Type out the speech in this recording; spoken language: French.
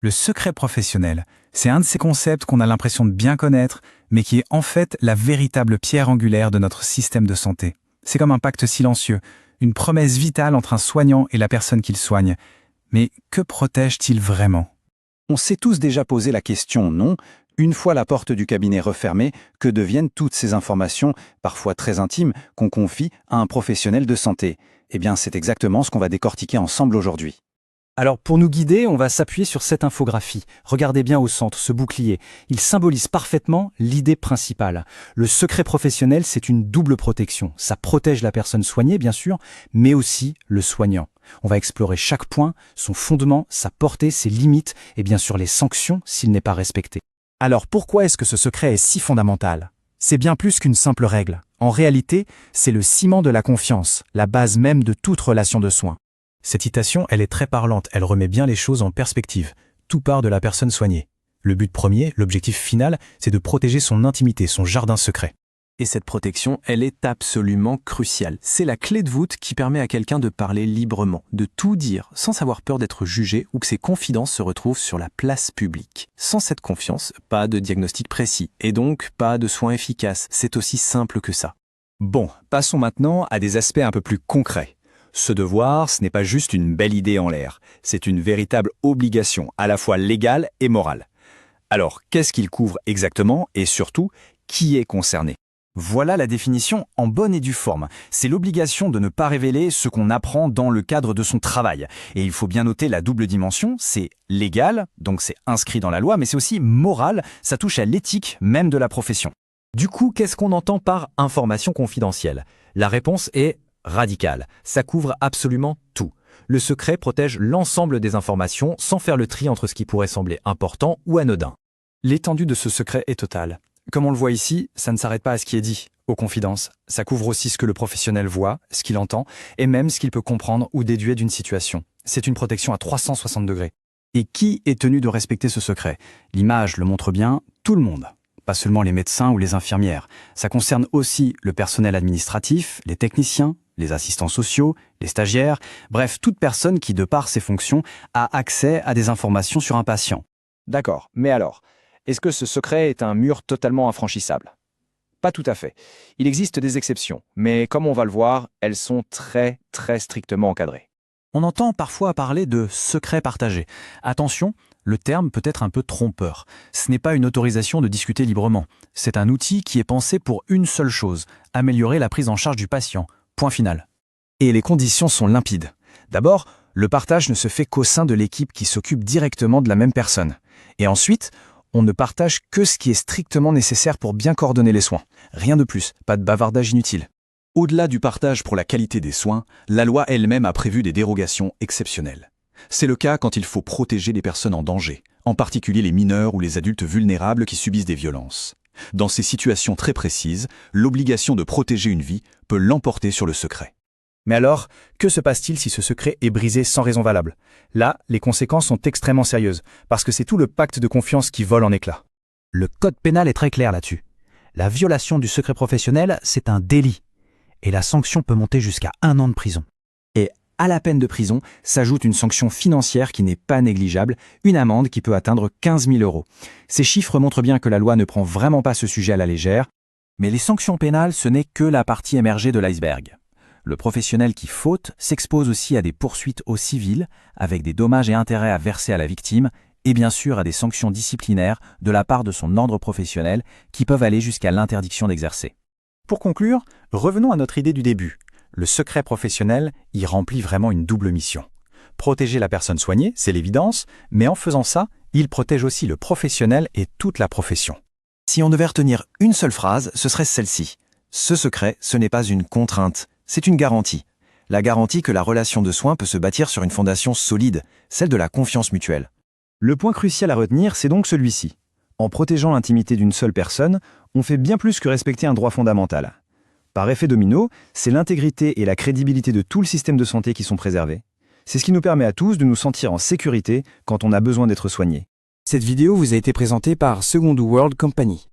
Le secret professionnel, c'est un de ces concepts qu'on a l'impression de bien connaître, mais qui est en fait la véritable pierre angulaire de notre système de santé. C'est comme un pacte silencieux, une promesse vitale entre un soignant et la personne qu'il soigne. Mais que protège-t-il vraiment ? On s'est tous déjà posé la question, non ? Une fois la porte du cabinet refermée, que deviennent toutes ces informations, parfois très intimes, qu'on confie à un professionnel de santé ? Eh bien, c'est exactement ce qu'on va décortiquer ensemble aujourd'hui. Alors pour nous guider, on va s'appuyer sur cette infographie. Regardez bien au centre, ce bouclier. Il symbolise parfaitement l'idée principale. Le secret professionnel, c'est une double protection. Ça protège la personne soignée, bien sûr, mais aussi le soignant. On va explorer chaque point, son fondement, sa portée, ses limites et bien sûr les sanctions s'il n'est pas respecté. Alors pourquoi est-ce que ce secret est si fondamental ? C'est bien plus qu'une simple règle. En réalité, c'est le ciment de la confiance, la base même de toute relation de soins. Cette citation, elle est très parlante, elle remet bien les choses en perspective. Tout part de la personne soignée. Le but premier, l'objectif final, c'est de protéger son intimité, son jardin secret. Et cette protection, elle est absolument cruciale. C'est la clé de voûte qui permet à quelqu'un de parler librement, de tout dire, sans avoir peur d'être jugé ou que ses confidences se retrouvent sur la place publique. Sans cette confiance, pas de diagnostic précis, et donc pas de soins efficaces. C'est aussi simple que ça. Bon, passons maintenant à des aspects un peu plus concrets. Ce devoir, ce n'est pas juste une belle idée en l'air, c'est une véritable obligation, à la fois légale et morale. Alors, qu'est-ce qu'il couvre exactement et surtout, qui est concerné ? Voilà la définition en bonne et due forme. C'est l'obligation de ne pas révéler ce qu'on apprend dans le cadre de son travail. Et il faut bien noter la double dimension, c'est légal, donc c'est inscrit dans la loi, mais c'est aussi moral, ça touche à l'éthique même de la profession. Du coup, qu'est-ce qu'on entend par information confidentielle ? La réponse est radicale. Ça couvre absolument tout. Le secret protège l'ensemble des informations sans faire le tri entre ce qui pourrait sembler important ou anodin. L'étendue de ce secret est totale. Comme on le voit ici, ça ne s'arrête pas à ce qui est dit, aux confidences. Ça couvre aussi ce que le professionnel voit, ce qu'il entend, et même ce qu'il peut comprendre ou déduire d'une situation. C'est une protection à 360 degrés. Et qui est tenu de respecter ce secret ? L'image le montre bien, tout le monde. Pas seulement les médecins ou les infirmières. Ça concerne aussi le personnel administratif, les techniciens, les assistants sociaux, les stagiaires, bref, toute personne qui, de par ses fonctions, a accès à des informations sur un patient. D'accord, mais alors, est-ce que ce secret est un mur totalement infranchissable ? Pas tout à fait. Il existe des exceptions, mais comme on va le voir, elles sont très strictement encadrées. On entend parfois parler de secret partagé. Attention, le terme peut être un peu trompeur. Ce n'est pas une autorisation de discuter librement. C'est un outil qui est pensé pour une seule chose, améliorer la prise en charge du patient. Point final. Et les conditions sont limpides. D'abord, le partage ne se fait qu'au sein de l'équipe qui s'occupe directement de la même personne. Et ensuite, on ne partage que ce qui est strictement nécessaire pour bien coordonner les soins. Rien de plus, pas de bavardage inutile. Au-delà du partage pour la qualité des soins, la loi elle-même a prévu des dérogations exceptionnelles. C'est le cas quand il faut protéger les personnes en danger, en particulier les mineurs ou les adultes vulnérables qui subissent des violences. Dans ces situations très précises, l'obligation de protéger une vie peut l'emporter sur le secret. Mais alors, que se passe-t-il si ce secret est brisé sans raison valable ? Là, les conséquences sont extrêmement sérieuses, parce que c'est tout le pacte de confiance qui vole en éclats. Le code pénal est très clair là-dessus. La violation du secret professionnel, c'est un délit. Et la sanction peut monter jusqu'à 1 an de prison. Et à la peine de prison s'ajoute une sanction financière qui n'est pas négligeable, une amende qui peut atteindre 15 000 €. Ces chiffres montrent bien que la loi ne prend vraiment pas ce sujet à la légère, mais les sanctions pénales, ce n'est que la partie émergée de l'iceberg. Le professionnel qui faute s'expose aussi à des poursuites au civil, avec des dommages et intérêts à verser à la victime, et bien sûr à des sanctions disciplinaires de la part de son ordre professionnel qui peuvent aller jusqu'à l'interdiction d'exercer. Pour conclure, revenons à notre idée du début. Le secret professionnel y remplit vraiment une double mission. Protéger la personne soignée, c'est l'évidence, mais en faisant ça, il protège aussi le professionnel et toute la profession. Si on devait retenir une seule phrase, ce serait celle-ci. Ce secret, ce n'est pas une contrainte, c'est une garantie. La garantie que la relation de soins peut se bâtir sur une fondation solide, celle de la confiance mutuelle. Le point crucial à retenir, c'est donc celui-ci. En protégeant l'intimité d'une seule personne, on fait bien plus que respecter un droit fondamental. Par effet domino, c'est l'intégrité et la crédibilité de tout le système de santé qui sont préservés. C'est ce qui nous permet à tous de nous sentir en sécurité quand on a besoin d'être soigné. Cette vidéo vous a été présentée par Second World Company.